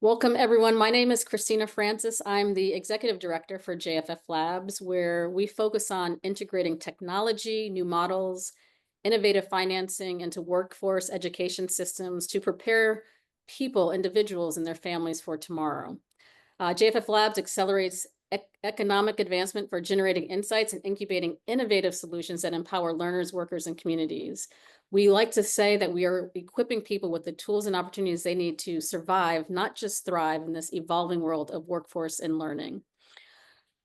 Welcome, everyone. My name is Christina Francis. I'm the Executive Director for JFFLabs, where we focus on integrating technology, new models, innovative financing into workforce education systems to prepare people, individuals, and their families for tomorrow. JFFLabs accelerates economic advancement for generating insights and incubating innovative solutions that empower learners, workers, and communities. We like to say that we are equipping people with the tools and opportunities they need to survive, not just thrive in this evolving world of workforce and learning.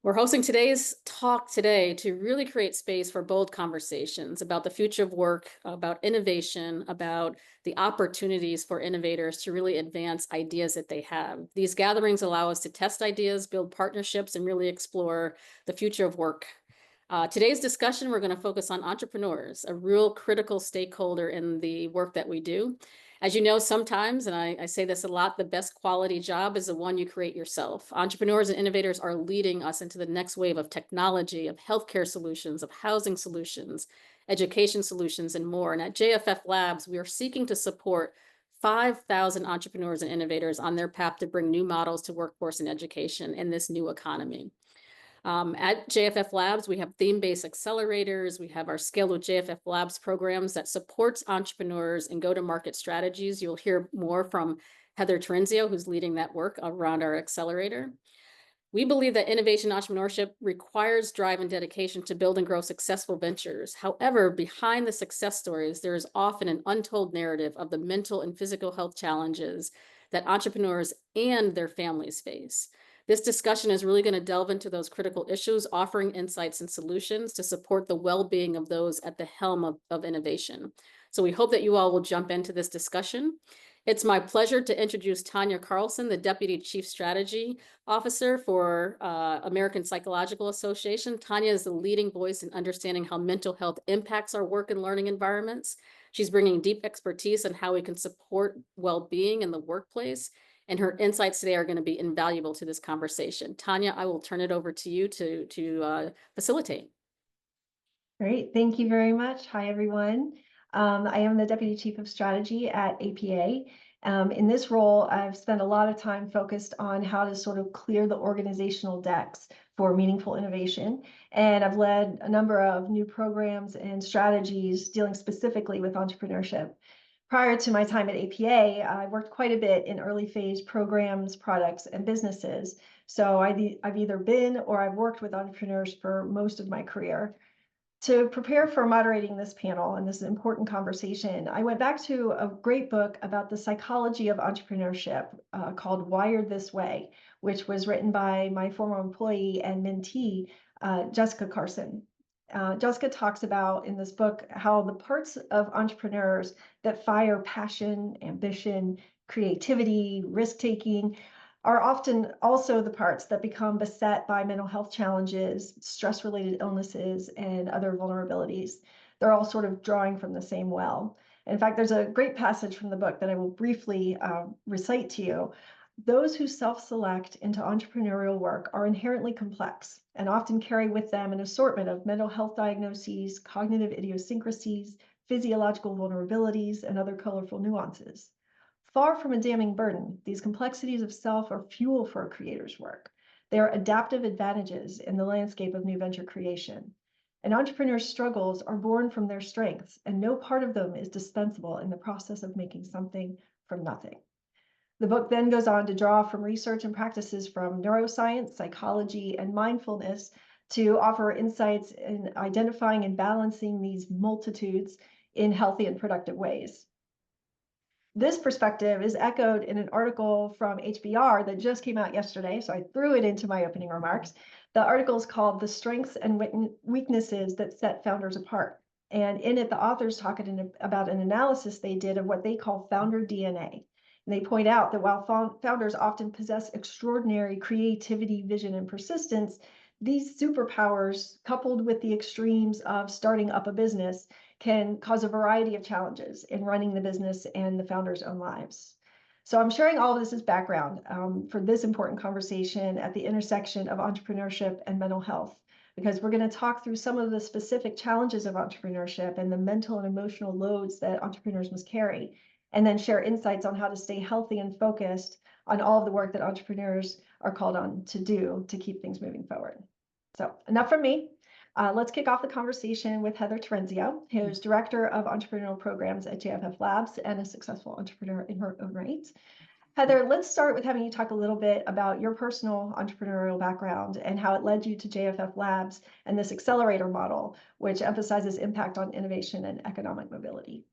We're hosting today's talk today to really create space for bold conversations about the future of work, about innovation, about the opportunities for innovators to really advance ideas that they have. These gatherings allow us to test ideas, build partnerships, and really explore the future of work. Today's discussion, we're going to focus on entrepreneurs, a real critical stakeholder in the work that we do. As you know, sometimes, and I say this a lot, the best quality job is the one you create yourself. Entrepreneurs and innovators are leading us into the next wave of technology, of healthcare solutions, of housing solutions, education solutions, and more. And at JFFLabs, we are seeking to support 5,000 entrepreneurs and innovators on their path to bring new models to workforce and education in this new economy. At JFFLabs, we have theme-based accelerators. We have our Scale with JFFLabs programs that supports entrepreneurs and go-to-market strategies. You'll hear more from Heather Terenzio, who's leading that work around our accelerator. We believe that innovation entrepreneurship requires drive and dedication to build and grow successful ventures. However, behind the success stories, there is often an untold narrative of the mental and physical health challenges that entrepreneurs and their families face. This discussion is really going to delve into those critical issues, offering insights and solutions to support the well-being of those at the helm of innovation. So we hope that you all will jump into this discussion. It's my pleasure to introduce Tanya Carlson, the Deputy Chief Strategy Officer for American Psychological Association. Tanya is the leading voice in understanding how mental health impacts our work and learning environments. She's bringing deep expertise on how we can support well-being in the workplace, and her insights today are going to be invaluable to this conversation. Tanya, I will turn it over to you to facilitate. Great, thank you very much. Hi, everyone. I am the Deputy Chief of Strategy at APA. In this role, I've spent a lot of time focused on how to sort of clear the organizational decks for meaningful innovation. And I've led a number of new programs and strategies dealing specifically with entrepreneurship. Prior to my time at APA, I worked quite a bit in early phase programs, products, and businesses. So I've either been or I've worked with entrepreneurs for most of my career. To prepare for moderating this panel and this important conversation, I went back to a great book about the psychology of entrepreneurship called Wired This Way, which was written by my former employee and mentee, Jessica Carson. Jessica talks about in this book how the parts of entrepreneurs that fire passion, ambition, creativity, risk-taking are often also the parts that become beset by mental health challenges, stress-related illnesses, and other vulnerabilities. They're all sort of drawing from the same well. In fact, there's a great passage from the book that I will briefly recite to you. Those who self-select into entrepreneurial work are inherently complex and often carry with them an assortment of mental health diagnoses, cognitive idiosyncrasies, physiological vulnerabilities, and other colorful nuances. Far from a damning burden, these complexities of self are fuel for a creator's work. They are adaptive advantages in the landscape of new venture creation. An entrepreneur's struggles are born from their strengths, and no part of them is dispensable in the process of making something from nothing. The book then goes on to draw from research and practices from neuroscience, psychology, and mindfulness to offer insights in identifying and balancing these multitudes in healthy and productive ways. This perspective is echoed in an article from HBR that just came out yesterday, so I threw it into my opening remarks. The article is called The Strengths and Weaknesses That Set Founders Apart. And in it, the authors talk about an analysis they did of what they call founder DNA. And they point out that while founders often possess extraordinary creativity, vision, and persistence, these superpowers, coupled with the extremes of starting up a business, can cause a variety of challenges in running the business and the founder's own lives. So I'm sharing all of this as background for this important conversation at the intersection of entrepreneurship and mental health, because we're going to talk through some of the specific challenges of entrepreneurship and the mental and emotional loads that entrepreneurs must carry. and then share insights on how to stay healthy and focused on all of the work that entrepreneurs are called on to do to keep things moving forward. So enough from me. Let's kick off the conversation with Heather Terenzio, who's Director of Entrepreneurial Programs at JFFLabs and a successful entrepreneur in her own right. Heather, let's start with having you talk a little bit about your personal entrepreneurial background and how it led you to JFFLabs and this accelerator model, which emphasizes impact on innovation and economic mobility.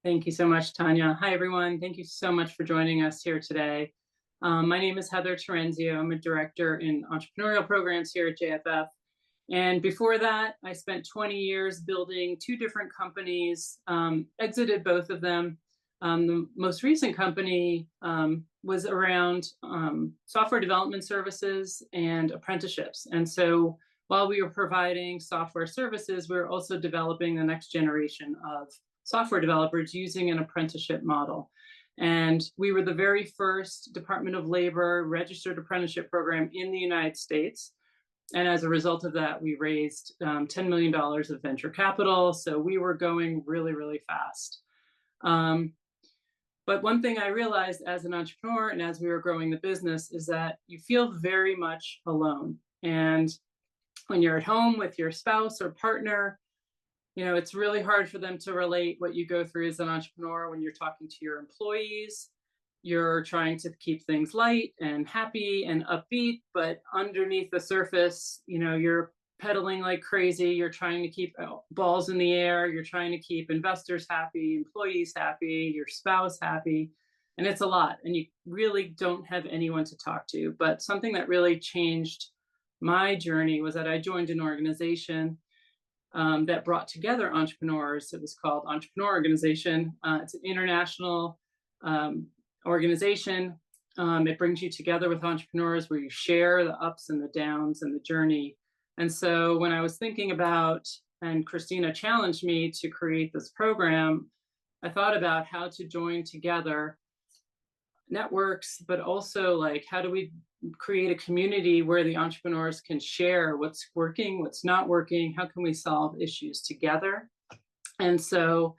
Thank you so much, Tanya. Hi, everyone. Thank you so much for joining us here today. My name is Heather Terenzio. I'm a director in entrepreneurial programs here at JFF. And before that, I spent 20 years building 2 different companies, exited both of them. The most recent company was around software development services and apprenticeships. And so while we were providing software services, we were also developing the next generation of software developers using an apprenticeship model. And we were the very first Department of Labor registered apprenticeship program in the United States. And as a result of that, we raised $10 million of venture capital. So we were going really, really fast. But one thing I realized as an entrepreneur and as we were growing the business is that you feel very much alone. And when you're at home with your spouse or partner, you know, it's really hard for them to relate what you go through as an entrepreneur when you're talking to your employees. You're trying to keep things light and happy and upbeat, but underneath the surface, you know, you're pedaling like crazy. You're trying to keep balls in the air. You're trying to keep investors happy, employees happy, your spouse happy. And it's a lot. And you really don't have anyone to talk to. But something that really changed my journey was that I joined an organization that brought together entrepreneurs. It was called Entrepreneur Organization. It's an international organization. It brings you together with entrepreneurs where you share the ups and the downs and the journey. And so when I was thinking about, and Christina challenged me to create this program, I thought about how to join together networks, but also like, how do we create a community where the entrepreneurs can share what's working, what's not working, how can we solve issues together? And so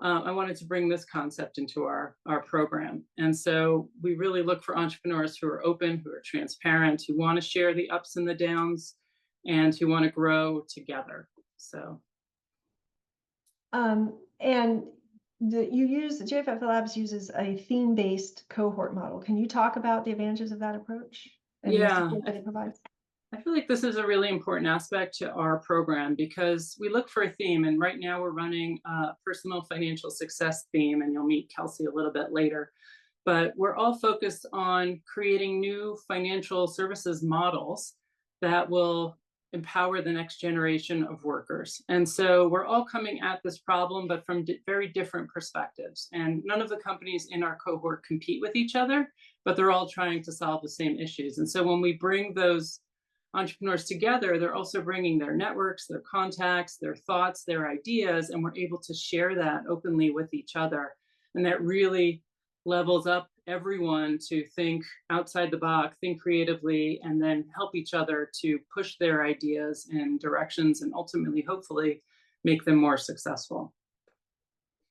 I wanted to bring this concept into our program. And so we really look for entrepreneurs who are open, who are transparent, who want to share the ups and the downs, and who want to grow together. So. And JFFLabs uses a theme-based cohort model. Can you talk about the advantages of that approach and the support that it provides? I feel like this is a really important aspect to our program because we look for a theme, and right now we're running a personal financial success theme, and you'll meet Kelsey a little bit later. But we're all focused on creating new financial services models that will empower the next generation of workers. And so we're all coming at this problem, but from very different perspectives. And none of the companies in our cohort compete with each other, but they're all trying to solve the same issues. And so when we bring those entrepreneurs together, they're also bringing their networks, their contacts, their thoughts, their ideas, and we're able to share that openly with each other. And that really levels up everyone to think outside the box, think creatively, and then help each other to push their ideas in directions and ultimately, hopefully, make them more successful.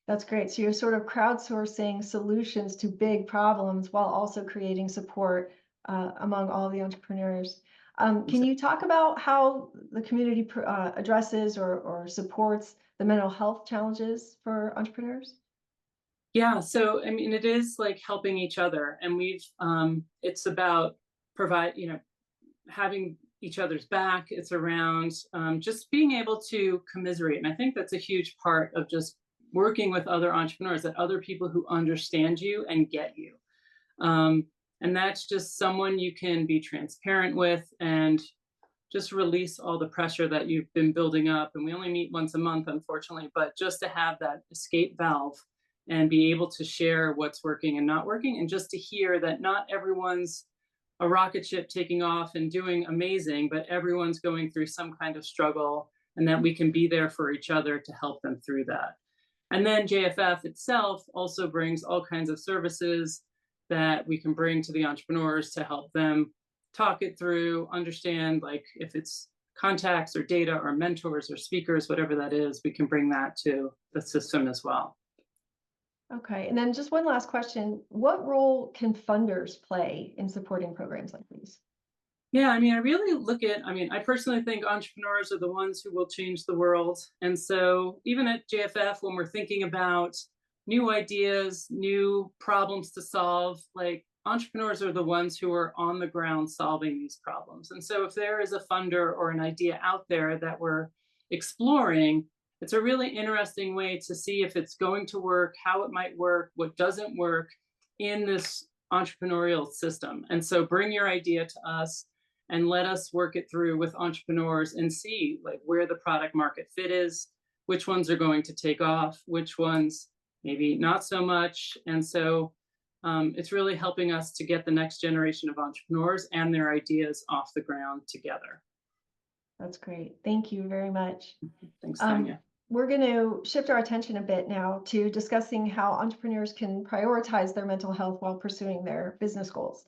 That's great. So you're sort of crowdsourcing solutions to big problems while also creating support among all the entrepreneurs. Can you talk about how the community addresses or supports the mental health challenges for entrepreneurs? Yeah, so I mean, it is like helping each other, and it's about having each other's back. It's around just being able to commiserate, and I think that's a huge part of just working with other entrepreneurs, that other people who understand you and get you. And that's just someone you can be transparent with and just release all the pressure that you've been building up. And we only meet once a month, unfortunately, but just to have that escape valve and be able to share what's working and not working, and just to hear that not everyone's a rocket ship taking off and doing amazing, but everyone's going through some kind of struggle, and that we can be there for each other to help them through that. And then JFF itself also brings all kinds of services that we can bring to the entrepreneurs to help them talk it through, understand, like if it's contacts or data or mentors or speakers, whatever that is, we can bring that to the system as well. Okay, and then just one last question. What role can funders play in supporting programs like these? Yeah, I mean, I personally think entrepreneurs are the ones who will change the world. And so even at JFF, when we're thinking about new ideas, new problems to solve, like entrepreneurs are the ones who are on the ground solving these problems. And so if there is a funder or an idea out there that we're exploring, it's a really interesting way to see if it's going to work, how it might work, what doesn't work in this entrepreneurial system. And so bring your idea to us and let us work it through with entrepreneurs and see like where the product market fit is, which ones are going to take off, which ones maybe not so much. And so it's really helping us to get the next generation of entrepreneurs and their ideas off the ground together. That's great. Thank you very much. Thanks, Tanya. We're going to shift our attention a bit now to discussing how entrepreneurs can prioritize their mental health while pursuing their business goals.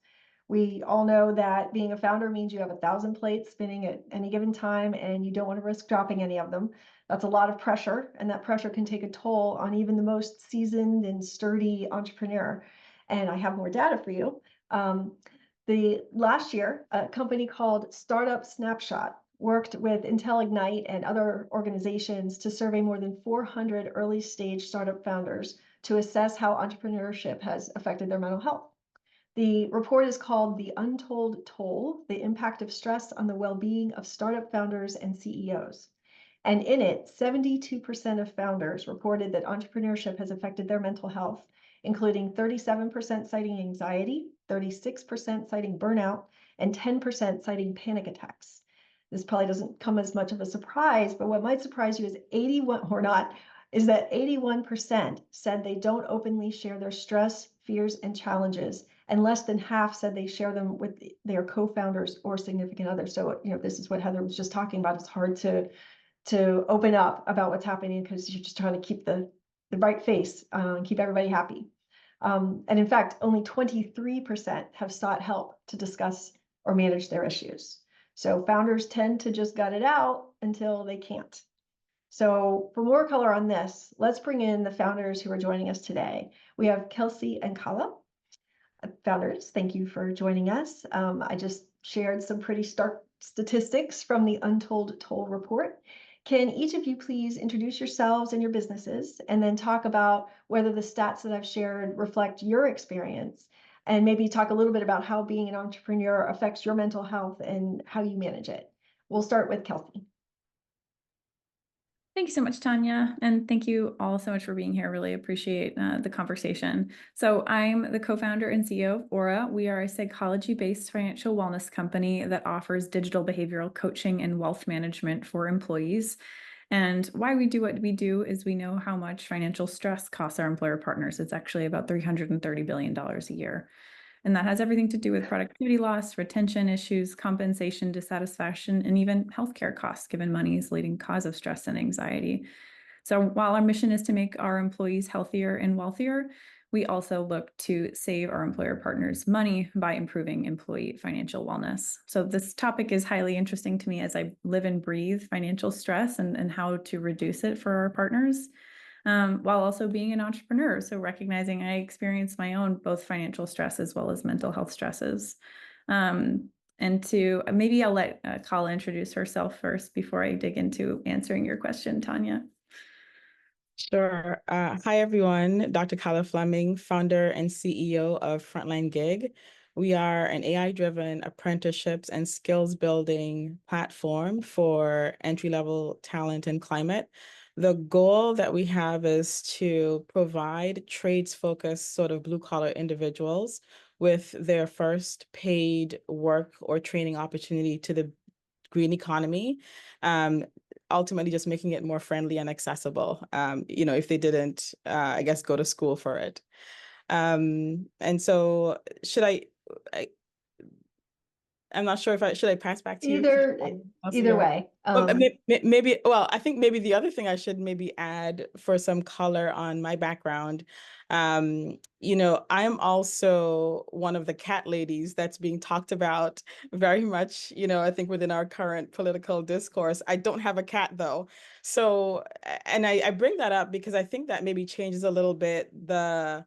We all know that being a founder means you have 1,000 plates spinning at any given time, and you don't want to risk dropping any of them. That's a lot of pressure, and that pressure can take a toll on even the most seasoned and sturdy entrepreneur. And I have more data for you. The last year, a company called Startup Snapshot worked with Intel Ignite and other organizations to survey more than 400 early stage startup founders to assess how entrepreneurship has affected their mental health. The report is called The Untold Toll: The Impact of Stress on the Well-Being of Startup Founders and CEOs. And in it, 72% of founders reported that entrepreneurship has affected their mental health, including 37% citing anxiety, 36% citing burnout, and 10% citing panic attacks. This probably doesn't come as much of a surprise, but what might surprise you is 81% said they don't openly share their stress, fears, and challenges, and less than half said they share them with their co-founders or significant others. So, this is what Heather was just talking about. It's hard to open up about what's happening because you're just trying to keep the right face and keep everybody happy. And in fact, only 23% have sought help to discuss or manage their issues. So founders tend to just gut it out until they can't. So for more color on this, let's bring in the founders who are joining us today. We have Kelsey and Kala. Founders, thank you for joining us. I just shared some pretty stark statistics from the Untold Toll report. Can each of you please introduce yourselves and your businesses, and then talk about whether the stats that I've shared reflect your experience, and maybe talk a little bit about how being an entrepreneur affects your mental health and how you manage it. We'll start with Kelsey. Thank you so much, Tanya. And thank you all so much for being here. Really appreciate the conversation. So I'm the co-founder and CEO of Aura. We are a psychology-based financial wellness company that offers digital behavioral coaching and wealth management for employees. And why we do what we do is we know how much financial stress costs our employer partners. It's actually about $330 billion a year. And that has everything to do with productivity loss, retention issues, compensation dissatisfaction, and even healthcare costs, given money is the leading cause of stress and anxiety. So while our mission is to make our employees healthier and wealthier, we also look to save our employer partners money by improving employee financial wellness. So this topic is highly interesting to me as I live and breathe financial stress and how to reduce it for our partners. While also being an entrepreneur. So recognizing I experience my own both financial stress as well as mental health stresses. And to maybe I'll let Kala introduce herself first before I dig into answering your question, Tanya. Sure. Hi, everyone. Dr. Kala Fleming, founder and CEO of Frontline Gig. We are an AI-driven apprenticeships and skills building platform for entry-level talent and climate. The goal that we have is to provide trades-focused sort of blue-collar individuals with their first paid work or training opportunity to the green economy, ultimately just making it more friendly and accessible, if they didn't, I guess, go to school for it. And so I'm not sure should I pass back to you? Either way. I think maybe the other thing I should maybe add for some color on my background. I'm also one of the cat ladies that's being talked about very much, I think within our current political discourse. I don't have a cat though. So, and I bring that up because I think that maybe changes a little bit the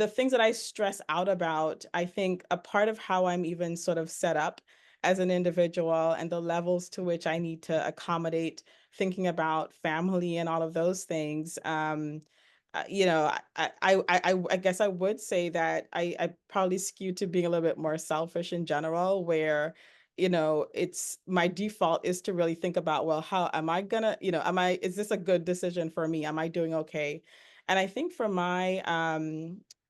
things that I stress out about. I think a part of how I'm even sort of set up as an individual and the levels to which I need to accommodate thinking about family and all of those things. I guess I would say that I probably skew to being a little bit more selfish in general, where it's my default is to really think about, well, how am I gonna, is this a good decision for me? Am I doing okay? And I think for my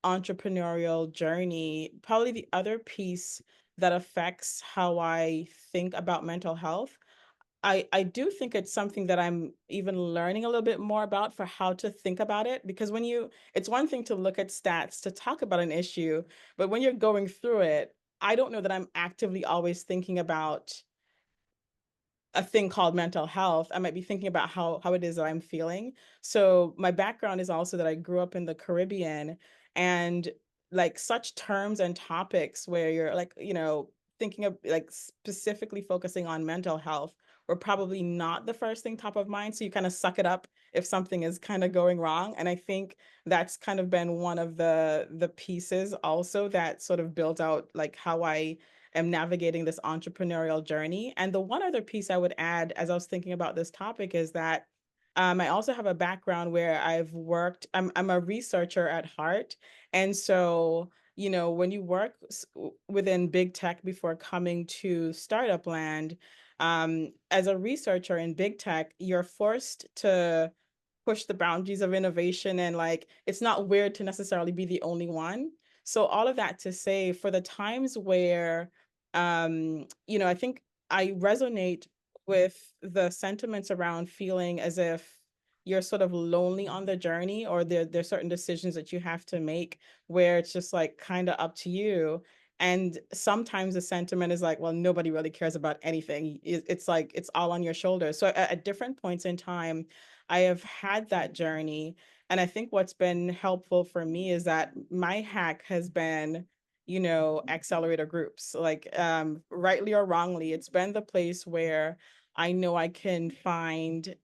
entrepreneurial journey, probably the other piece that affects how I think about mental health, I do think it's something that I'm even learning a little bit more about for how to think about it. Because it's one thing to look at stats to talk about an issue, but when you're going through it, I don't know that I'm actively always thinking about a thing called mental health. I might be thinking about how it is that I'm feeling. So my background is also that I grew up in the Caribbean, and like such terms and topics where you're like, thinking of like specifically focusing on mental health were probably not the first thing top of mind. So you kind of suck it up if something is kind of going wrong. And I think that's kind of been one of the pieces also that sort of built out like how I am navigating this entrepreneurial journey. And the one other piece I would add as I was thinking about this topic is that I also have a background where I'm a researcher at heart. And so, when you work within big tech before coming to startup land, as a researcher in big tech, you're forced to push the boundaries of innovation, and like it's not weird to necessarily be the only one. So all of that to say, for the times where I think I resonate with the sentiments around feeling as if you're sort of lonely on the journey, or there's certain decisions that you have to make where it's just like kind of up to you. And sometimes the sentiment is like, well, nobody really cares about anything. It's like it's all on your shoulders. So at different points in time, I have had that journey. And I think what's been helpful for me is that my hack has been, accelerator groups. Like, rightly or wrongly, it's been the place where I know I can find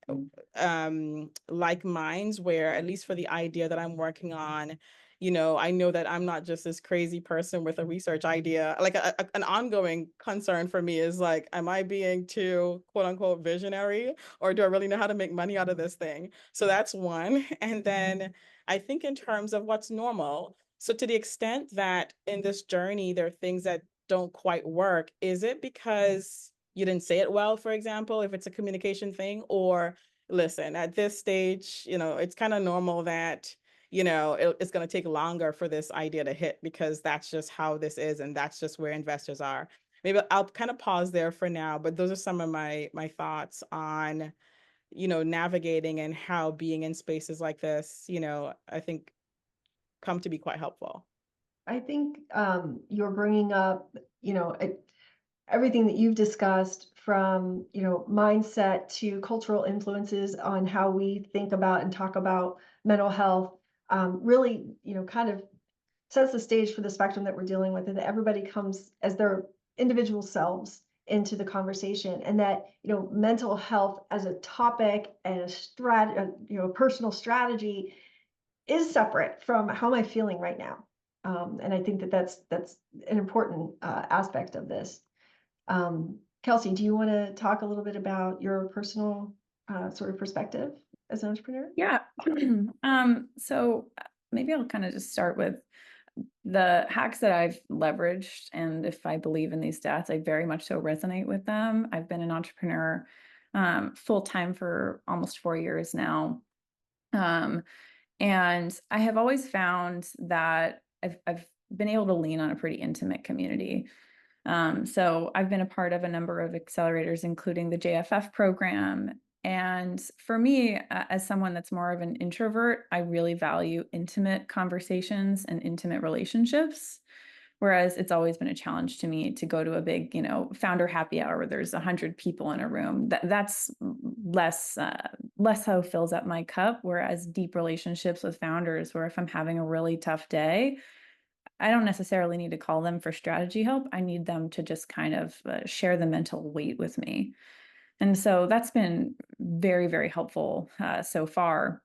like minds where, at least for the idea that I'm working on, I know that I'm not just this crazy person with a research idea. Like an ongoing concern for me is like, am I being too quote unquote visionary, or do I really know how to make money out of this thing? So that's one. And then I think in terms of what's normal. So to the extent that in this journey, there are things that don't quite work, is it because you didn't say it well, for example, if it's a communication thing? Or listen, at this stage, it's kind of normal that it's going to take longer for this idea to hit, because that's just how this is, and that's just where investors are. Maybe I'll kind of pause there for now, but those are some of my thoughts on navigating and how being in spaces like this, I think come to be quite helpful. I think you're bringing up, everything that you've discussed, from, mindset to cultural influences on how we think about and talk about mental health, really, kind of sets the stage for the spectrum that we're dealing with, and that everybody comes as their individual selves into the conversation, and that, mental health as a topic and a personal strategy is separate from how am I feeling right now. And I think that that's an important aspect of this. Kelsey, do you want to talk a little bit about your personal sort of perspective as an entrepreneur? Yeah. So maybe I'll kind of just start with the hacks that I've leveraged. And if I believe in these stats, I very much so resonate with them. I've been an entrepreneur full-time for almost 4 years now. And I have always found that I've been able to lean on a pretty intimate community. So I've been a part of a number of accelerators, including the JFF program. And for me, as someone that's more of an introvert, I really value intimate conversations and intimate relationships, Whereas it's always been a challenge to me to go to a big, founder happy hour where there's 100 people in a room. That's less how it fills up my cup. Whereas deep relationships with founders, where if I'm having a really tough day, I don't necessarily need to call them for strategy help. I need them to just kind of share the mental weight with me. And so that's been very, very helpful so far.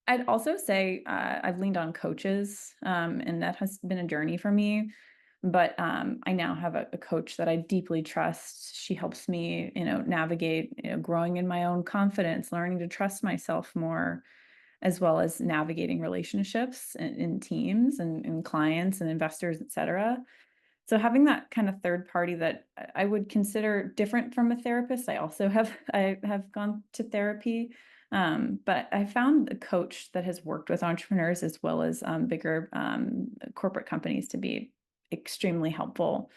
I'd also say I've leaned on coaches, and that has been a journey for me. But I now have a coach that I deeply trust. She helps me, navigate, growing in my own confidence, learning to trust myself more, as well as navigating relationships in teams and clients and investors, et cetera. So having that kind of third party that I would consider different from a therapist. I have gone to therapy, but I found a coach that has worked with entrepreneurs as well as bigger corporate companies to be extremely helpful.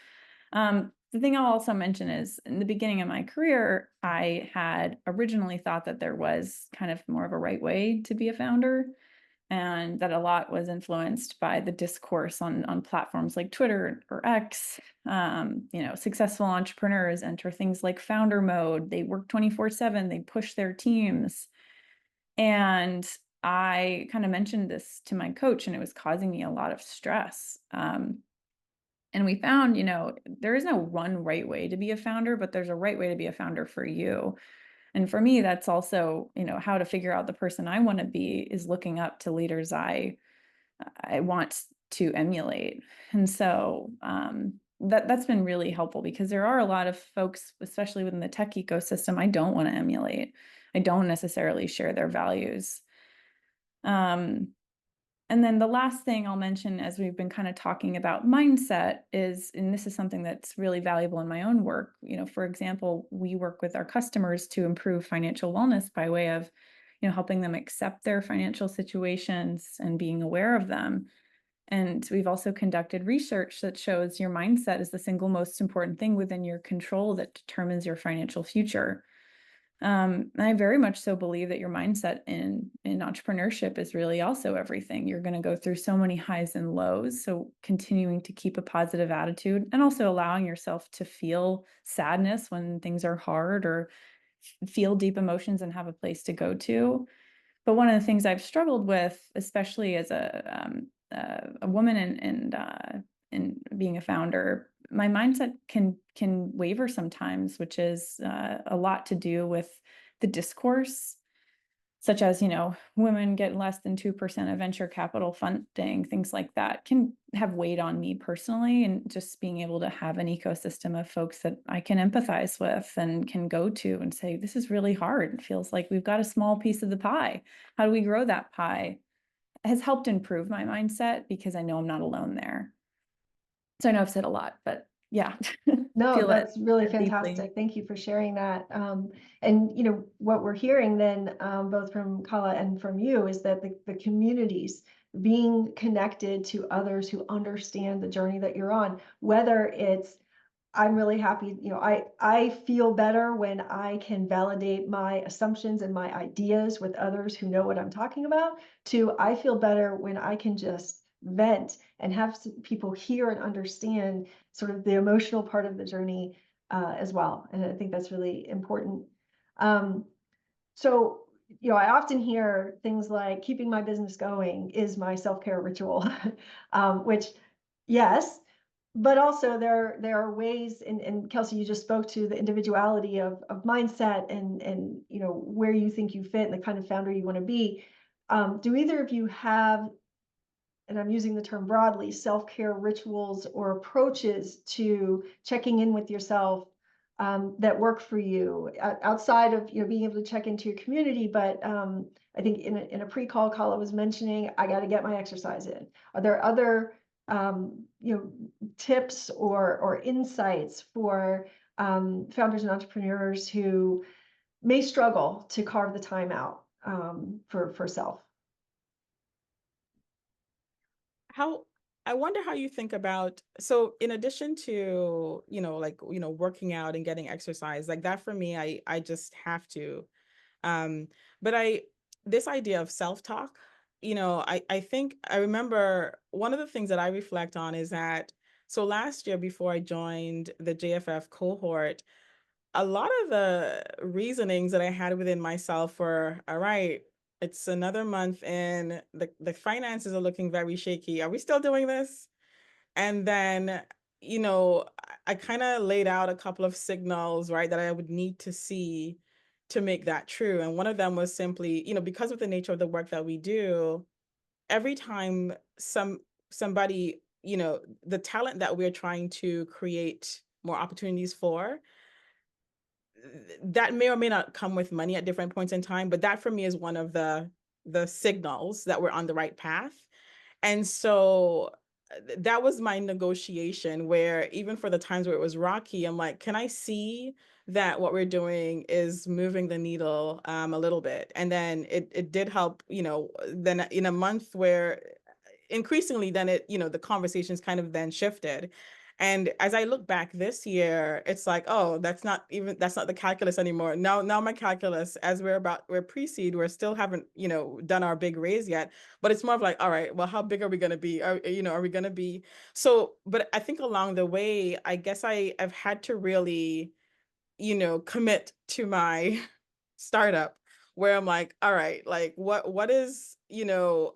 The thing I'll also mention is in the beginning of my career, I had originally thought that there was kind of more of a right way to be a founder, and that a lot was influenced by the discourse on platforms like Twitter or X. Successful entrepreneurs enter things like founder mode. They work 24/7. They push their teams. And I kind of mentioned this to my coach, and it was causing me a lot of stress. And we found, there is no one right way to be a founder, but there's a right way to be a founder for you. And for me, that's also, how to figure out the person I want to be is looking up to leaders I want to emulate. And so that's been really helpful, because there are a lot of folks, especially within the tech ecosystem, I don't want to emulate. I don't necessarily share their values. And then the last thing I'll mention, as we've been kind of talking about mindset, is, and this is something that's really valuable in my own work. For example, we work with our customers to improve financial wellness by way of, helping them accept their financial situations and being aware of them. And we've also conducted research that shows your mindset is the single most important thing within your control that determines your financial future. And I very much so believe that your mindset in entrepreneurship is really also everything. You're going to go through so many highs and lows. So continuing to keep a positive attitude, and also allowing yourself to feel sadness when things are hard, or feel deep emotions and have a place to go to. But one of the things I've struggled with, especially as a woman and being a founder, my mindset can waver sometimes, which is a lot to do with the discourse, such as, women get less than 2% of venture capital funding, things like that can have weighed on me personally. And just being able to have an ecosystem of folks that I can empathize with and can go to and say, this is really hard. It feels like we've got a small piece of the pie. How do we grow that pie? Has helped improve my mindset, because I know I'm not alone there. So I know I've said a lot, but yeah. No, that's really deeply. fantastic. Thank you for sharing that. And what we're hearing then, both from Kala and from you, is that the communities, being connected to others who understand the journey that you're on, whether it's, I'm really happy, I feel better when I can validate my assumptions and my ideas with others who know what I'm talking about, to I feel better when I can just vent and have people hear and understand sort of the emotional part of the journey as well. And I think that's really important. So, I often hear things like keeping my business going is my self-care ritual, which, yes, but also there are ways, and Kelsey, you just spoke to the individuality of mindset and where you think you fit and the kind of founder you want to be. Do either of you have, and I'm using the term broadly, self-care rituals or approaches to checking in with yourself that work for you outside of being able to check into your community? But I think in a pre-call, Kala was mentioning, I got to get my exercise in. Are there other tips or insights for founders and entrepreneurs who may struggle to carve the time out for self? I wonder how you think about, so in addition to, working out and getting exercise, like that for me, I just have to, but this idea of self-talk, I think I remember one of the things that I reflect on is that, so last year before I joined the JFF cohort, a lot of the reasonings that I had within myself were, all right, it's another month in, the finances are looking very shaky. Are we still doing this? And then, I kind of laid out a couple of signals, right, that I would need to see to make that true. And one of them was simply, because of the nature of the work that we do, every time somebody, the talent that we're trying to create more opportunities for, that may or may not come with money at different points in time, but that for me is one of the signals that we're on the right path. And so that was my negotiation, where even for the times where it was rocky, I'm like, can I see that what we're doing is moving the needle a little bit? And then it did help, then in a month where increasingly then the conversations kind of then shifted. And as I look back this year, it's like, oh, that's not the calculus anymore. Now my calculus, as we're pre-seed, we're still haven't, done our big raise yet, but it's more of like, all right, well, how big are we going to be? Are we going to be? So, but I think along the way, I guess I've had to really, commit to my startup, where I'm like, all right, like what is,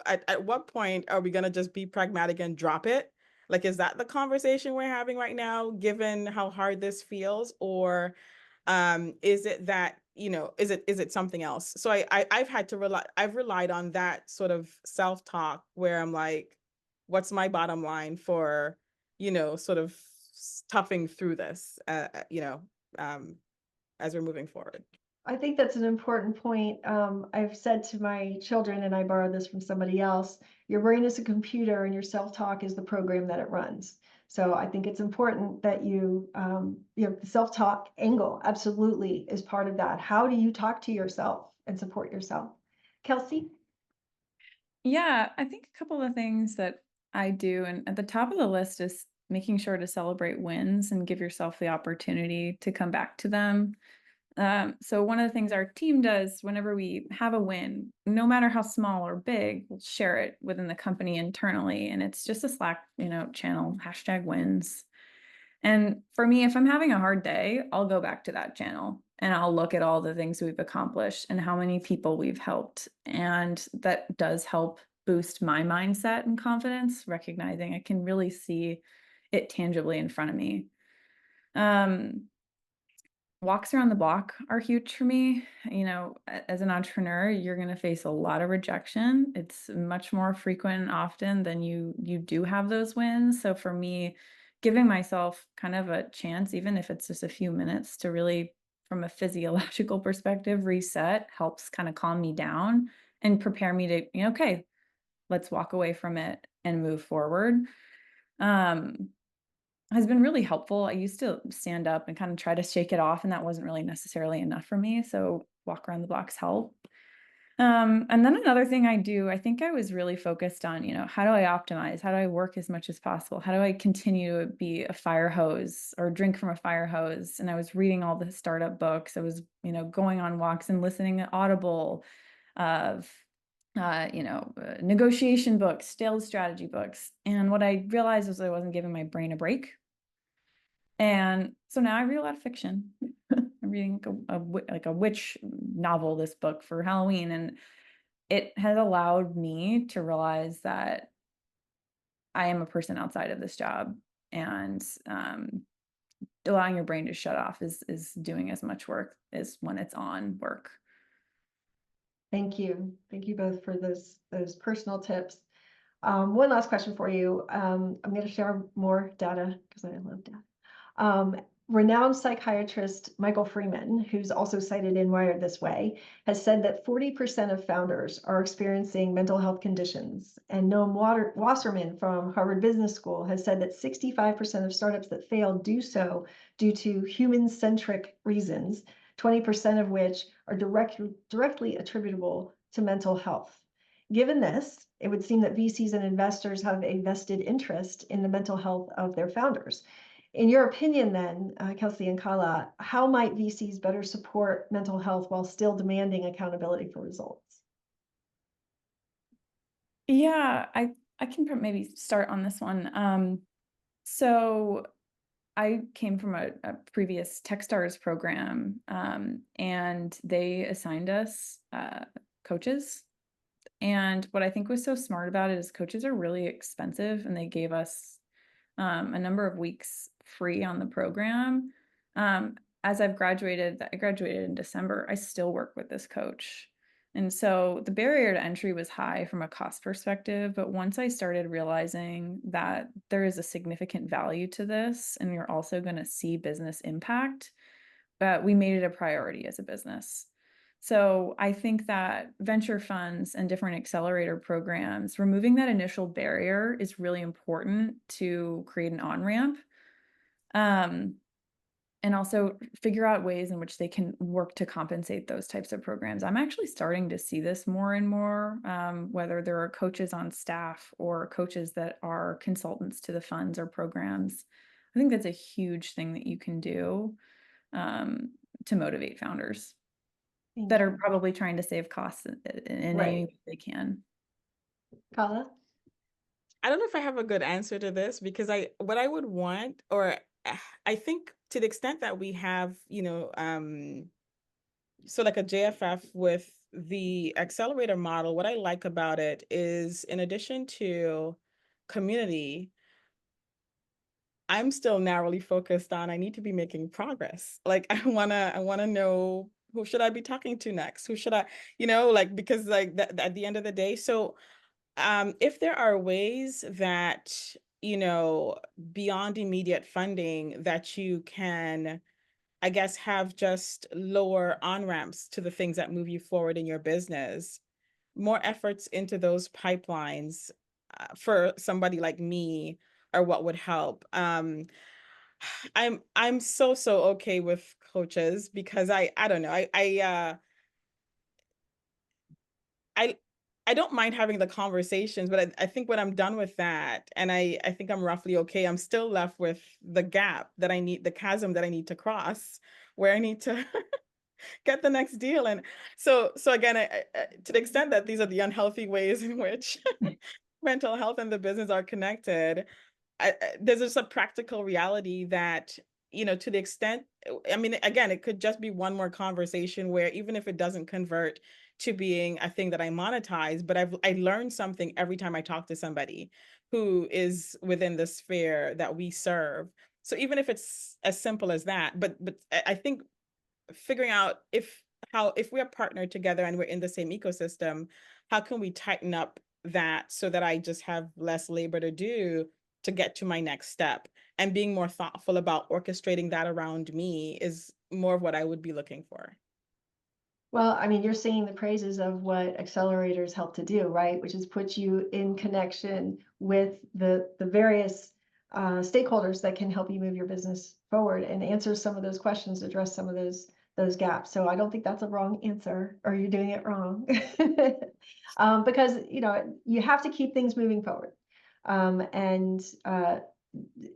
at what point are we going to just be pragmatic and drop it? Like, is that the conversation we're having right now, given how hard this feels? Or is it that, is it something else? So I've relied on that sort of self-talk, where I'm like, what's my bottom line for, sort of toughing through this, as we're moving forward. I think that's an important point. I've said to my children, and I borrowed this from somebody else, your brain is a computer and your self-talk is the program that it runs. So I think it's important that the self-talk angle absolutely is part of that. How do you talk to yourself and support yourself? Kelsey? Yeah, I think a couple of things that I do, and at the top of the list is making sure to celebrate wins and give yourself the opportunity to come back to them. So one of the things our team does whenever we have a win, no matter how small or big, we'll share it within the company internally. And it's just a Slack, channel, #wins. And for me, if I'm having a hard day, I'll go back to that channel and I'll look at all the things we've accomplished and how many people we've helped. And that does help boost my mindset and confidence, recognizing I can really see it tangibly in front of me. Walks around the block are huge for me. As an entrepreneur, you're going to face a lot of rejection. It's much more frequent and often than you do have those wins. So for me, giving myself kind of a chance, even if it's just a few minutes, to really, from a physiological perspective, reset, helps kind of calm me down and prepare me to, okay, let's walk away from it and move forward. Has been really helpful. I used to stand up and kind of try to shake it off, and that wasn't really necessarily enough for me. So walk around the blocks help. And then another thing I do, I think I was really focused on, how do I optimize? How do I work as much as possible? How do I continue to be a fire hose or drink from a fire hose? And I was reading all the startup books. I was, going on walks and listening to Audible of negotiation books, sales strategy books. And what I realized was I wasn't giving my brain a break. And so now I read a lot of fiction. I'm reading a witch novel, this book for Halloween, and it has allowed me to realize that I am a person outside of this job, and allowing your brain to shut off is doing as much work as when it's on work. Thank you. Thank you both for those personal tips. One last question for you. I'm going to share more data because I love data. Renowned psychiatrist Michael Freeman, who's also cited in Wired This Way, has said that 40% of founders are experiencing mental health conditions. And Noam Wasserman from Harvard Business School has said that 65% of startups that fail do so due to human-centric reasons, 20% of which are directly attributable to mental health. Given this, it would seem that VCs and investors have a vested interest in the mental health of their founders. In your opinion, then, Kelsey and Kala, how might VCs better support mental health while still demanding accountability for results? Yeah, I can maybe start on this one. So I came from a previous Techstars program, and they assigned us coaches. And what I think was so smart about it is coaches are really expensive, and they gave us a number of weeks free on the program. As I graduated in December, I still work with this coach. And so the barrier to entry was high from a cost perspective. But once I started realizing that there is a significant value to this, and you're also going to see business impact, we made it a priority as a business. So I think that venture funds and different accelerator programs, removing that initial barrier is really important to create an on-ramp. And also figure out ways in which they can work to compensate those types of programs. I'm actually starting to see this more and more, whether there are coaches on staff or coaches that are consultants to the funds or programs. I think that's a huge thing that you can do to motivate founders that are probably trying to save costs in any way they can. Kala? I don't know if I have a good answer to this, because what I would want, or I think to the extent that we have, so like a JFF with the accelerator model, what I like about it is, in addition to community, I'm still narrowly focused on, I need to be making progress. Like I wanna know, who should I be talking to next? Who should I, because like that at the end of the day. So if there are ways that, beyond immediate funding, that you can, I guess, have just lower on-ramps to the things that move you forward in your business, more efforts into those pipelines for somebody like me are what would help. I'm so okay with coaches, because I don't know, I I don't mind having the conversations, but I think when I'm done with that, and I think I'm roughly okay, I'm still left with the gap that I need, the chasm that I need to cross, where I need to get the next deal. And so again, to the extent that these are the unhealthy ways in which mental health and the business are connected, there's just a practical reality that, to the extent, I mean, again, it could just be one more conversation where, even if it doesn't convert to being a thing that I monetize, but I learned something every time I talk to somebody who is within the sphere that we serve. So even if it's as simple as that, but I think figuring out if we're partnered together and we're in the same ecosystem, how can we tighten up that so that I just have less labor to do to get to my next step? And being more thoughtful about orchestrating that around me is more of what I would be looking for. Well, I mean, you're singing the praises of what accelerators help to do, right? Which is put you in connection with the various stakeholders that can help you move your business forward and answer some of those questions, address some of those gaps. So I don't think that's a wrong answer, or you're doing it wrong. Because you have to keep things moving forward. And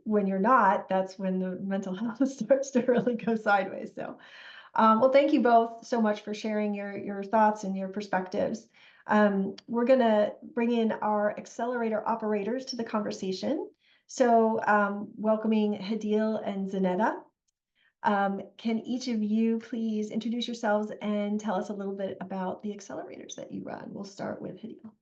when you're not, that's when the mental health starts to really go sideways. So well, thank you both so much for sharing your thoughts and your perspectives. We're going to bring in our accelerator operators to the conversation. So welcoming Hadil and Zanetta. Can each of you please introduce yourselves and tell us a little bit about the accelerators that you run? We'll start with Hadil.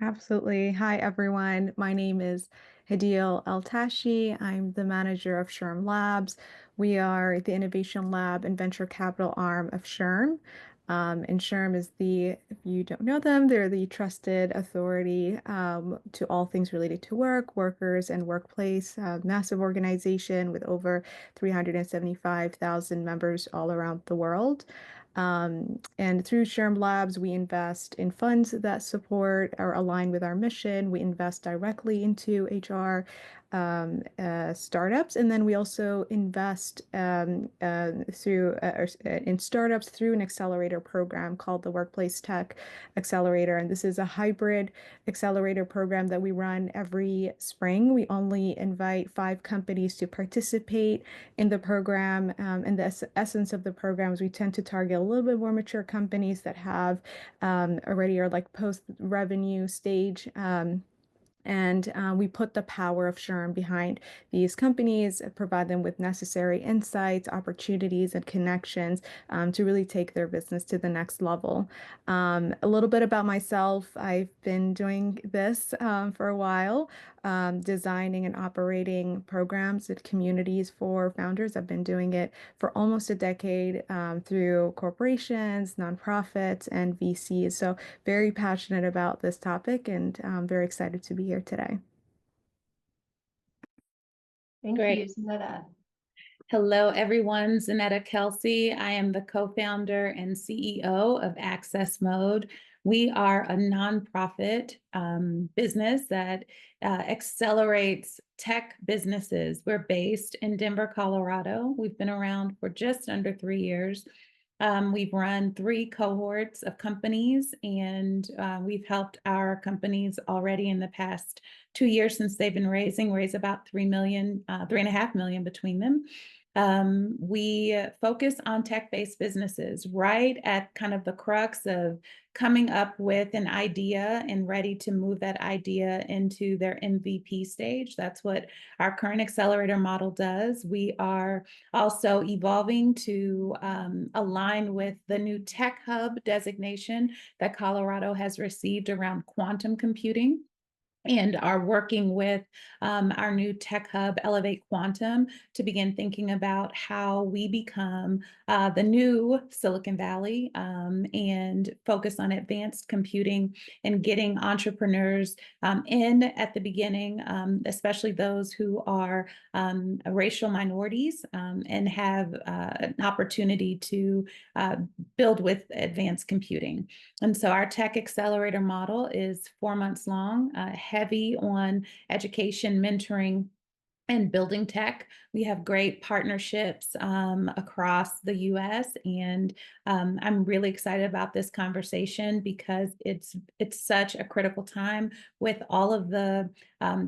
Absolutely. Hi, everyone. My name is Hadil El-Tashi. I'm the manager of SHRMLabs. We are the innovation lab and venture capital arm of SHRM. And SHRM is if you don't know them, they're the trusted authority to all things related to work, workers, and workplace. Massive organization with over 375,000 members all around the world. And through SHRMLabs, we invest in funds that support or align with our mission. We invest directly into HR startups, and then we also invest in startups through an accelerator program called the Workplace Tech Accelerator. And this is a hybrid accelerator program that we run every spring. We only invite 5 companies to participate in the program. And the essence of the program is we tend to target a little bit more mature companies that have already are like post-revenue stage. And we put the power of SHRM behind these companies, provide them with necessary insights, opportunities, and connections to really take their business to the next level. A little bit about myself. I've been doing this for a while, designing and operating programs at communities for founders. I've been doing it for almost a decade through corporations, nonprofits, and VCs. So very passionate about this topic, and I'm very excited to be here today. Thank Great. you, Zanetta. Hello, everyone. Zanetta Kelsey. I am the co-founder and CEO of AccessMode. We are a nonprofit business that accelerates tech businesses. We're based in Denver, Colorado. We've been around for just under 3 years. We've run 3 cohorts of companies, and we've helped our companies already in the past 2 years since they've been raise about 3.5 million between them. We focus on tech-based businesses right at kind of the crux of coming up with an idea and ready to move that idea into their MVP stage. That's what our current accelerator model does. We are also evolving to align with the new Tech Hub designation that Colorado has received around quantum computing, and are working with our new tech hub, Elevate Quantum, to begin thinking about how we become the new Silicon Valley and focus on advanced computing and getting entrepreneurs in at the beginning, especially those who are racial minorities and have an opportunity to build with advanced computing. And so our tech accelerator model is 4 months long, heavy on education, mentoring, and building tech. We have great partnerships across the US, and I'm really excited about this conversation because it's such a critical time with all of the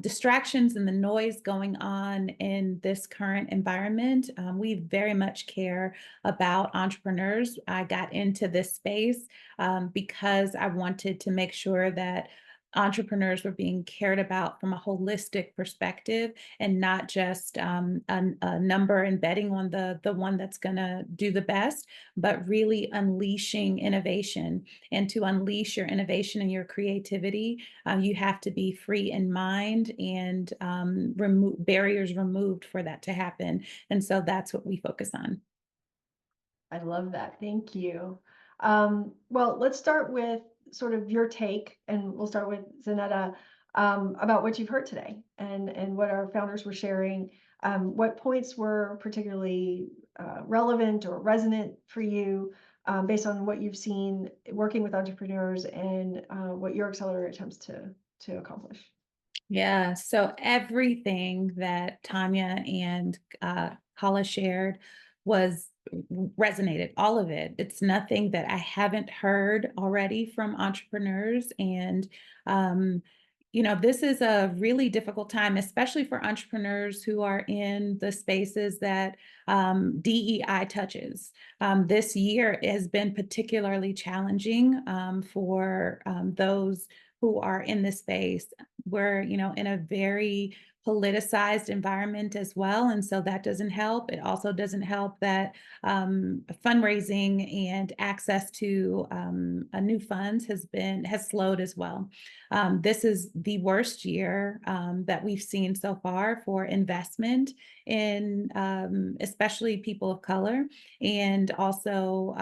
distractions and the noise going on in this current environment. We very much care about entrepreneurs. I got into this space because I wanted to make sure that entrepreneurs were being cared about from a holistic perspective and not just a number and betting on the one that's going to do the best, but really unleashing innovation. And to unleash your innovation and your creativity, you have to be free in mind and barriers removed for that to happen. And so that's what we focus on. I love that. Thank you. Well, let's start with sort of your take, and we'll start with Zanetta, about what you've heard today and what our founders were sharing. What points were particularly relevant or resonant for you based on what you've seen working with entrepreneurs and what your accelerator attempts to accomplish? Yeah, so everything that Tanya and Kala shared resonated, all of it. It's nothing that I haven't heard already from entrepreneurs. And, this is a really difficult time, especially for entrepreneurs who are in the spaces that DEI touches. This year has been particularly challenging for those who are in this space. We're, in a very politicized environment as well. And so that doesn't help. It also doesn't help that fundraising and access to new funds has slowed as well. This is the worst year that we've seen so far for investment in especially people of color. And also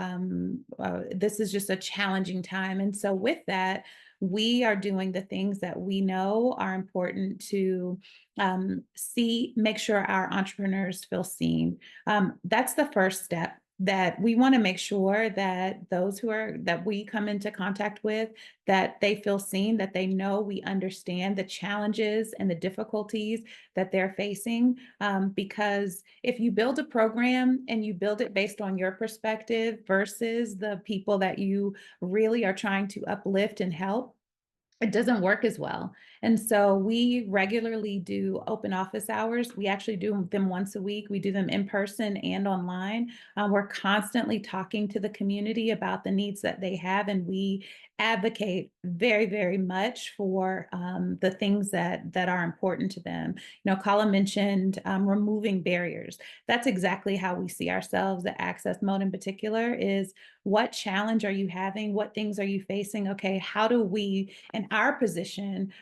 this is just a challenging time. And so with that, we are doing the things that we know are important to make sure our entrepreneurs feel seen. That's the first step, that we want to make sure that those that we come into contact with, that they feel seen, that they know we understand the challenges and the difficulties that they're facing. Because if you build a program and you build it based on your perspective versus the people that you really are trying to uplift and help, it doesn't work as well. And so we regularly do open office hours. We actually do them once a week. We do them in person and online. We're constantly talking to the community about the needs that they have, and we advocate very, very much for the things that are important to them. Kala mentioned removing barriers. That's exactly how we see ourselves at AccessMode in particular is what challenge are you having? What things are you facing? Okay, how do we, in our position,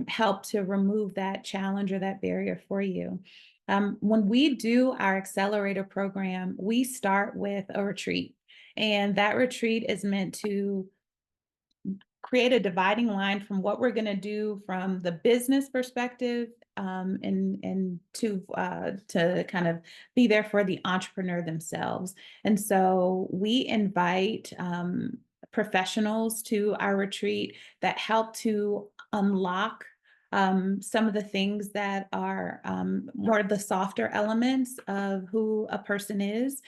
help to remove that challenge or that barrier for you? When we do our accelerator program, we start with a retreat. And that retreat is meant to create a dividing line from what we're going to do from the business perspective and to kind of be there for the entrepreneur themselves. And so we invite professionals to our retreat that help to unlock some of the things that are more the softer elements of who a person is.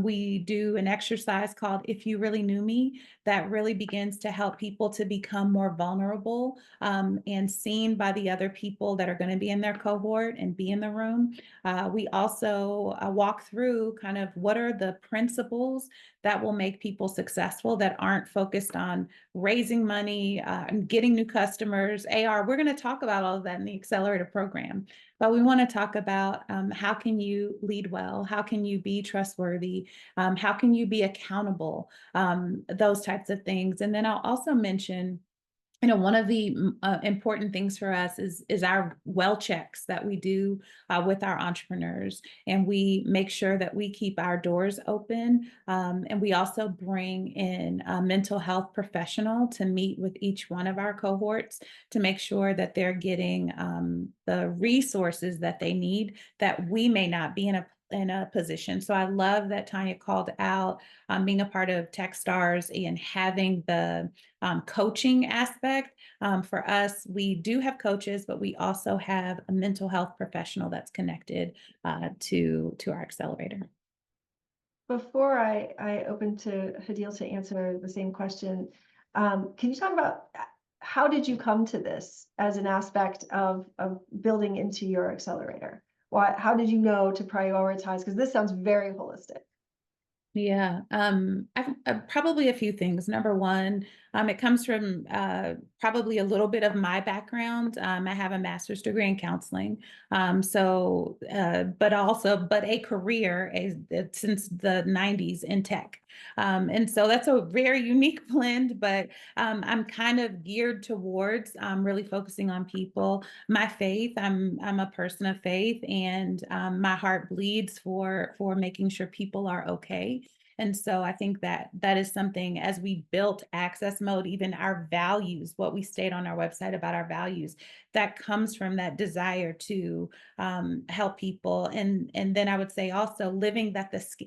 We do an exercise called If You Really Knew Me that really begins to help people to become more vulnerable and seen by the other people that are going to be in their cohort and be in the room. We also walk through kind of what are the principles that will make people successful that aren't focused on raising money and getting new customers. We're going to talk about all of that in the accelerator program, but we want to talk about how can you lead well? How can you be trustworthy? How can you be accountable? Those types of things. And then I'll also mention one of the important things for us is our well checks that we do with our entrepreneurs. And we make sure that we keep our doors open. And we also bring in a mental health professional to meet with each one of our cohorts to make sure that they're getting the resources that they need that we may not be in a position. So I love that Tanya called out being a part of Techstars and having the coaching aspect. For us, we do have coaches, but we also have a mental health professional that's connected to our accelerator. Before I open to Hadil to answer the same question, can you talk about how did you come to this as an aspect of building into your accelerator? How did you know to prioritize? Because this sounds very holistic. Yeah, probably a few things. Number one, it comes from probably a little bit of my background. I have a master's degree in counseling, but a career since the 90s in tech. And so that's a very unique blend, but I'm kind of geared towards really focusing on people. My faith, I'm a person of faith, and my heart bleeds for making sure people are okay. And so I think that is something, as we built AccessMode, even our values, what we state on our website about our values, that comes from that desire to help people. And then I would say also living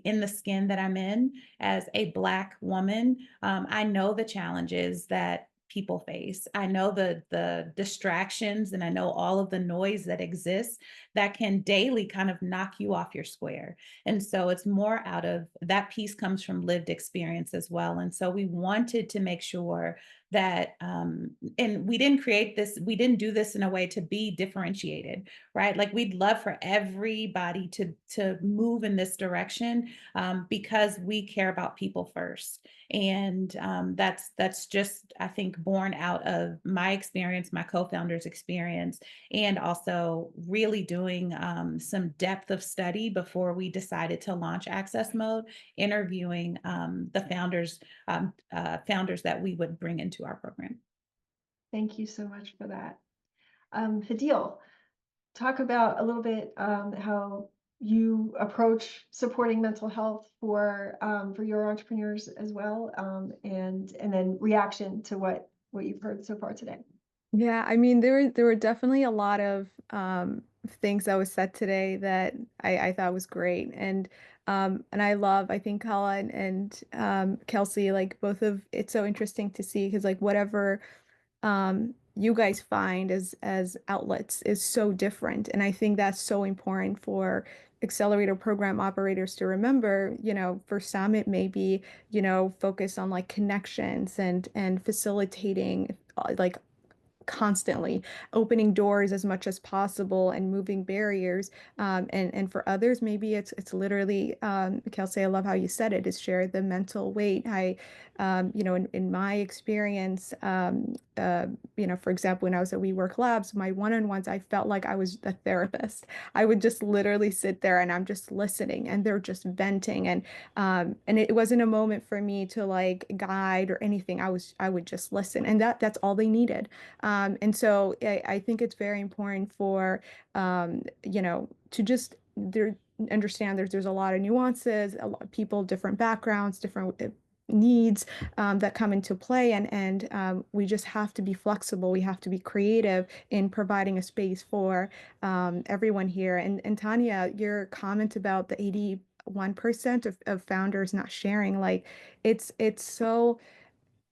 in the skin that I'm in as a Black woman, I know the challenges that people face. I know the distractions, and I know all of the noise that exists that can daily kind of knock you off your square. And so it's more out of that piece comes from lived experience as well. And so we wanted to make sure that, and we didn't do this in a way to be differentiated, right? Like we'd love for everybody to move in this direction because we care about people first. And that's just, I think, born out of my experience, my co-founder's experience, and also really doing some depth of study before we decided to launch AccessMode, interviewing the founders that we would bring into our program. Thank you so much for that. Hadil, talk about a little bit how you approach supporting mental health for your entrepreneurs as well, and then reaction to what you've heard so far today. Yeah, I mean, there were definitely a lot of things that was said today that I thought was great, and I think Kala and Kelsey, like both of it's so interesting to see because like whatever you guys find as outlets is so different, and I think that's so important for accelerator program operators to remember. For some it may be focus on like connections and facilitating like constantly opening doors as much as possible and moving barriers. And for others, maybe it's literally, Kelsey, I love how you said it, is share the mental weight. In my experience, for example, when I was at WeWork Labs, my one-on-ones, I felt like I was a therapist. I would just literally sit there and I'm just listening and they're just venting. And it wasn't a moment for me to like guide or anything. I would just listen, and that's all they needed. And so I think it's very important for to just understand there's a lot of nuances, a lot of people, different backgrounds, different needs that come into play, and we just have to be flexible. We have to be creative in providing a space for everyone here. And Tanya, your comment about the 81% of founders not sharing, like it's so,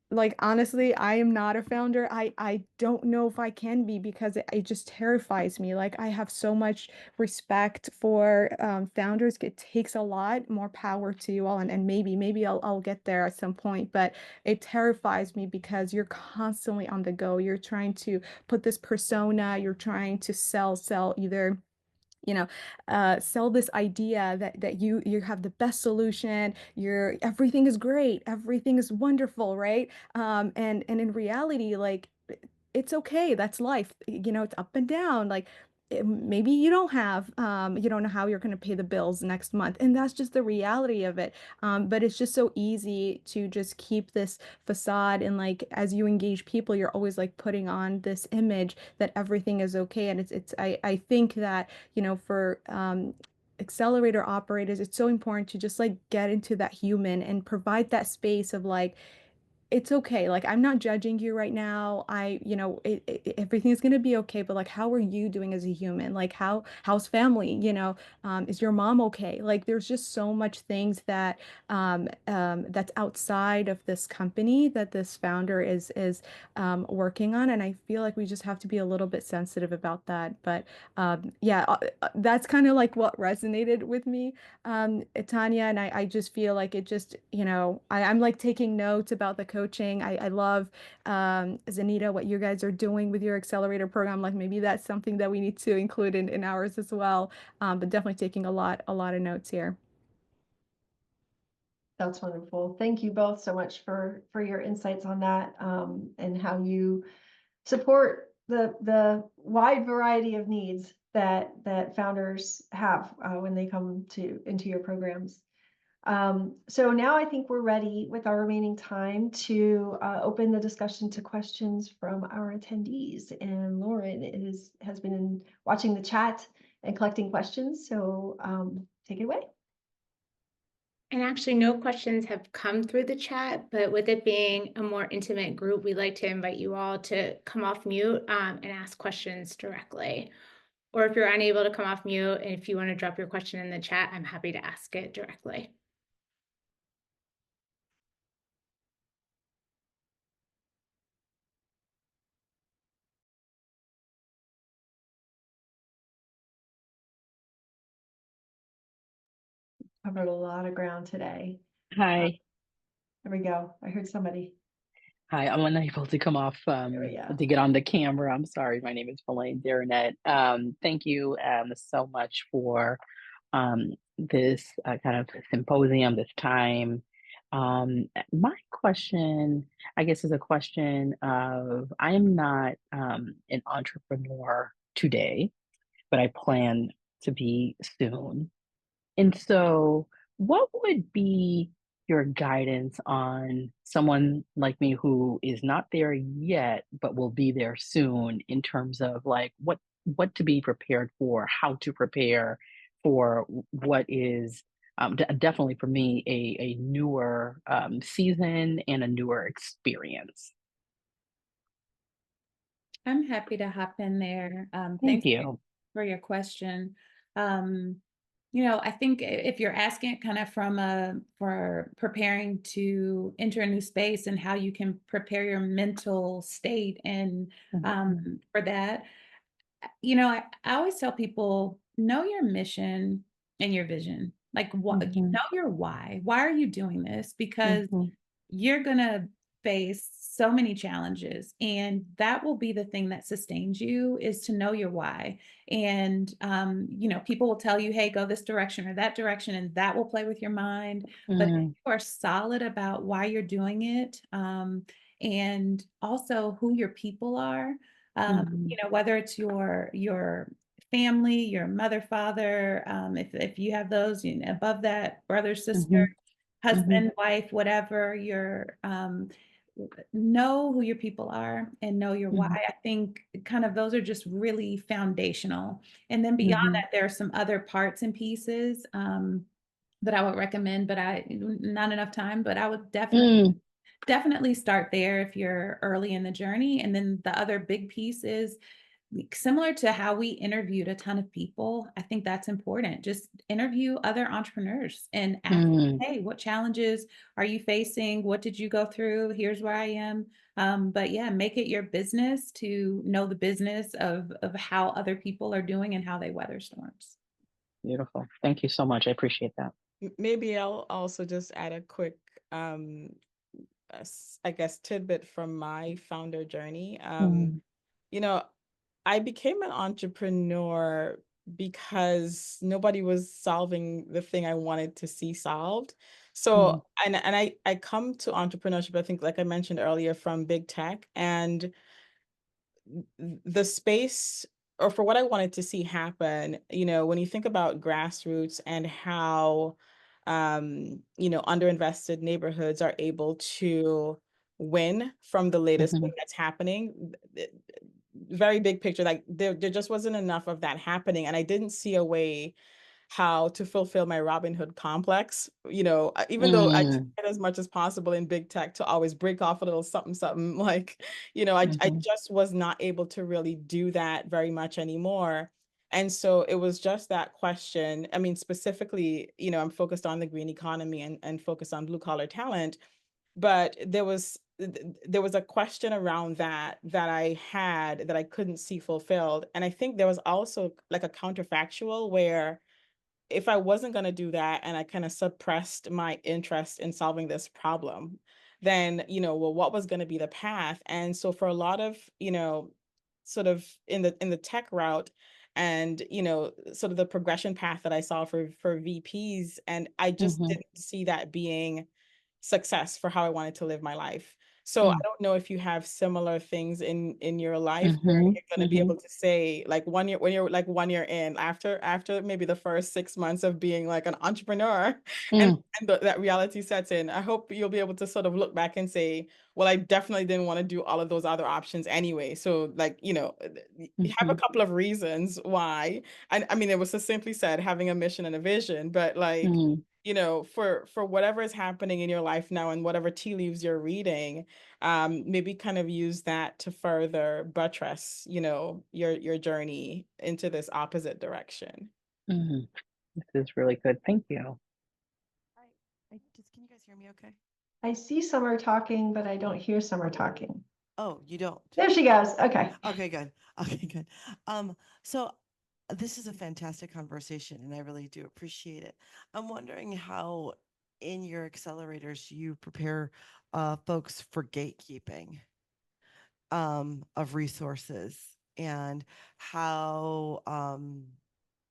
like, honestly, I am not a founder. I don't know if I can be, because it just terrifies me. Like, I have so much respect for founders. It takes a lot. More power to you all, and maybe I'll get there at some point. But it terrifies me because you're constantly on the go. You're trying to put this persona. You're trying to sell either sell this idea that you have the best solution, everything is great, everything is wonderful, right? And in reality, like, it's okay, that's life, it's up and down. Like, maybe you don't know how you're going to pay the bills next month, and that's just the reality of it. But it's just so easy to just keep this facade, and like, as you engage people, you're always like putting on this image that everything is okay. And I think that, for accelerator operators, it's so important to just like get into that human and provide that space of like, it's okay. Like, I'm not judging you right now. Everything's gonna be okay. But like, how are you doing as a human? Like, how's family? Is your mom okay? Like, there's just so much things that that's outside of this company that this founder is working on, and I feel like we just have to be a little bit sensitive about that. But that's kind of like what resonated with me, Tanya, and I just feel like it just, I'm like taking notes about the coaching. I love, Zanita, what you guys are doing with your accelerator program. Like, maybe that's something that we need to include in ours as well. But definitely taking a lot of notes here. That's wonderful. Thank you both so much for your insights on that, and how you support the wide variety of needs that founders have when they come into your programs. So now I think we're ready with our remaining time to open the discussion to questions from our attendees. And Lauren has been watching the chat and collecting questions. So take it away. And actually, no questions have come through the chat, but with it being a more intimate group, we'd like to invite you all to come off mute and ask questions directly. Or if you're unable to come off mute, and if you want to drop your question in the chat, I'm happy to ask it directly. Covered a lot of ground today. Hi. There we go. I heard somebody. Hi, I'm unable to come off to get on the camera. I'm sorry. My name is Elaine Darnett. Thank you so much for this kind of symposium, this time. My question, I guess, is a question of, I am not an entrepreneur today, but I plan to be soon. And so, what would be your guidance on someone like me who is not there yet, but will be there soon, in terms of like what to be prepared for, how to prepare for what is definitely for me a newer season and a newer experience. I'm happy to hop in there. Thank Thanks you. for your question. I think if you're asking it kind of for preparing to enter a new space and how you can prepare your mental state and for that, I always tell people, know your mission and your vision. Like, what, know your why. Why are you doing this? Because you're going to face so many challenges, and that will be the thing that sustains you, is to know your why. And people will tell you, hey, go this direction or that direction, and that will play with your mind. But if you are solid about why you're doing it, and also who your people are, whether it's your family, your mother, father, if you have those, above that, brother, sister, husband, wife, whatever, know who your people are and know your why. I think kind of those are just really foundational. And then beyond that, there are some other parts and pieces that I would recommend, but not enough time, but I would definitely start there if you're early in the journey. And then the other big piece is similar to how we interviewed a ton of people. I think that's important. Just interview other entrepreneurs and ask, hey, what challenges are you facing? What did you go through? Here's where I am. But yeah, make it your business to know the business of how other people are doing and how they weather storms. Beautiful. Thank you so much. I appreciate that. Maybe I'll also just add a quick, I guess, tidbit from my founder journey. I became an entrepreneur because nobody was solving the thing I wanted to see solved. So, and I come to entrepreneurship, I think, like I mentioned earlier, from big tech, and the space, or for what I wanted to see happen, when you think about grassroots and how, underinvested neighborhoods are able to win from the latest thing that's happening, very big picture, like there just wasn't enough of that happening. And I didn't see a way how to fulfill my Robin Hood complex, even though I tried as much as possible in big tech to always break off a little something, something, like, I just was not able to really do that very much anymore. And so it was just that question. I mean, specifically, I'm focused on the green economy and focused on blue collar talent, but there was a question around that I had that I couldn't see fulfilled. And I think there was also like a counterfactual where if I wasn't going to do that and I kind of suppressed my interest in solving this problem, then, well, what was going to be the path? And so for a lot of, sort of in the tech route and, sort of the progression path that I saw for VPs, and I just didn't see that being success for how I wanted to live my life. So I don't know if you have similar things in your life where you're going to be able to say, like, when you're like 1 year in, after maybe the first 6 months of being like an entrepreneur, and that reality sets in. I hope you'll be able to sort of look back and say, well, I definitely didn't want to do all of those other options anyway. So, like, have a couple of reasons why. I mean, it was just simply said, having a mission and a vision, but like, for whatever is happening in your life now and whatever tea leaves you're reading, maybe kind of use that to further buttress, your journey into this opposite direction. This is really good. Thank you. Can you guys hear me okay? I see Summer talking, but I don't hear Summer talking. Oh, you don't? There she goes. Okay. Okay, good. Okay, good. So this is a fantastic conversation, and I really do appreciate it. I'm wondering how in your accelerators you prepare folks for gatekeeping of resources, and how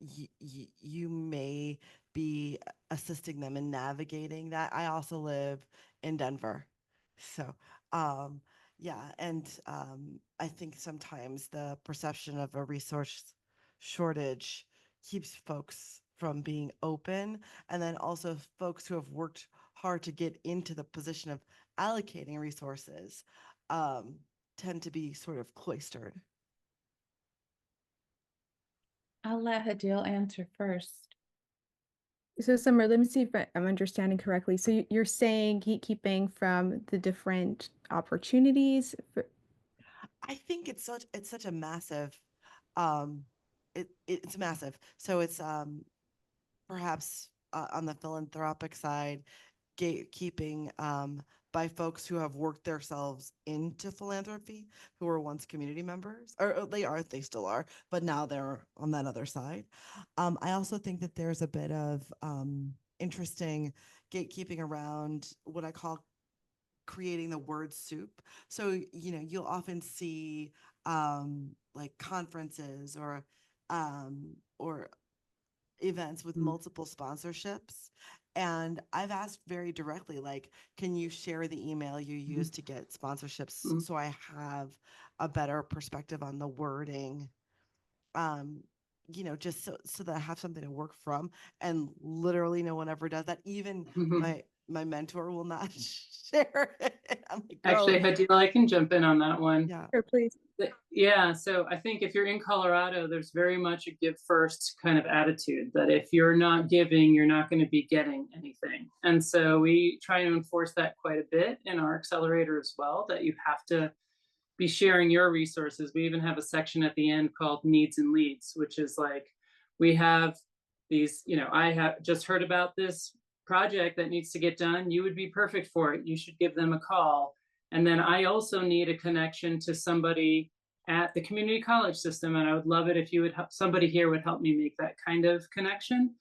you may be assisting them in navigating that. I also live in Denver. So, yeah, and I think sometimes the perception of a resource shortage keeps folks from being open. And then also folks who have worked hard to get into the position of allocating resources tend to be sort of cloistered. I'll let Hadil answer first. So Summer, let me see if I'm understanding correctly. So you're saying gatekeeping from the different opportunities? I think it's such a massive, it's massive. So it's perhaps on the philanthropic side, gatekeeping by folks who have worked themselves into philanthropy, who were once community members, or they still are, but now they're on that other side. I also think that there's a bit of interesting gatekeeping around what I call creating the word soup. So, you know, you'll often see like conferences or events with multiple sponsorships. And I've asked very directly, like, can you share the email you use to get sponsorships so I have a better perspective on the wording? You know, just so that I have something to work from. And literally no one ever does that. Even my mentor will not share it. I'm like, Actually, Hadil, I can jump in on that one. yeah. Sure, please. Yeah, so I think if you're in Colorado, there's very much a give first kind of attitude that if you're not giving, you're not going to be getting anything. And so we try to enforce that quite a bit in our accelerator as well, that you have to be sharing your resources. We even have a section at the end called needs and leads, which is like, we have these, you know, I have just heard about this project that needs to get done. You would be perfect for it. You should give them a call. And then I also need a connection to somebody at the community college system. And I would love it if you would help, somebody here would help me make that kind of connection.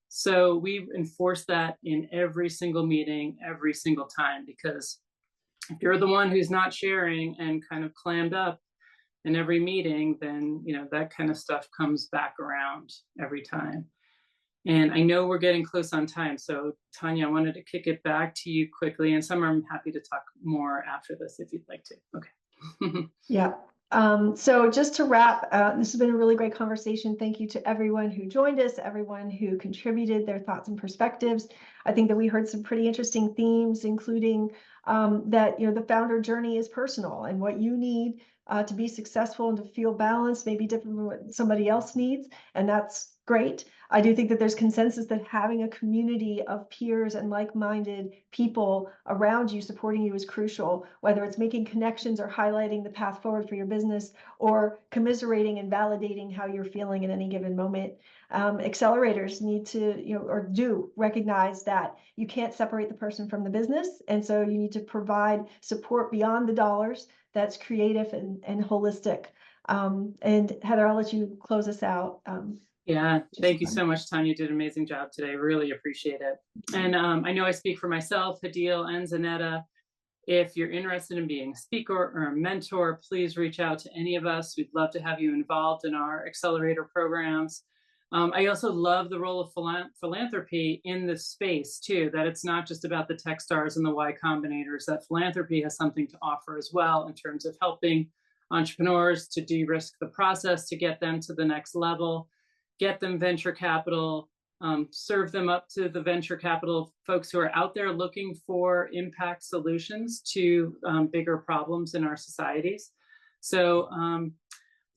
So we enforce that in every single meeting, every single time, because if you're the one who's not sharing and kind of clammed up in every meeting, then, you know, that kind of stuff comes back around every time. And I know we're getting close on time. So Tanya, I wanted to kick it back to you quickly, and Summer, I'm happy to talk more after this if you'd like to. Okay. Yeah. So just to wrap, this has been a really great conversation. Thank you to everyone who joined us, everyone who contributed their thoughts and perspectives. I think that we heard some pretty interesting themes, including that, you know, the founder journey is personal, and what you need to be successful and to feel balanced may be different from what somebody else needs, and that's great. I do think that there's consensus that having a community of peers and like-minded people around you supporting you is crucial, whether it's making connections or highlighting the path forward for your business or commiserating and validating how you're feeling at any given moment. Accelerators need to, you know, or do recognize that you can't separate the person from the business. And so you need to provide support beyond the dollars that's creative and holistic. And Heather, I'll let you close us out. Yeah, thank you so much, Tanya. You did an amazing job today. Really appreciate it. And I know I speak for myself, Hadil, and Zanetta. If you're interested in being a speaker or a mentor, please reach out to any of us. We'd love to have you involved in our accelerator programs. I also love the role of philanthropy in this space too, that it's not just about the Techstars and the Y Combinators, that philanthropy has something to offer as well in terms of helping entrepreneurs to de-risk the process, to get them to the next level, get them venture capital, serve them up to the venture capital folks who are out there looking for impact solutions to bigger problems in our societies. So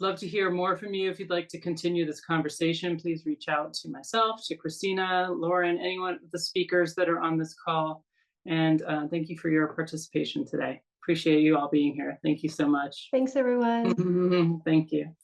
love to hear more from you. If you'd like to continue this conversation, please reach out to myself, to Christina, Lauren, anyone of the speakers that are on this call. And thank you for your participation today. Appreciate you all being here. Thank you so much. Thanks, everyone. Thank you.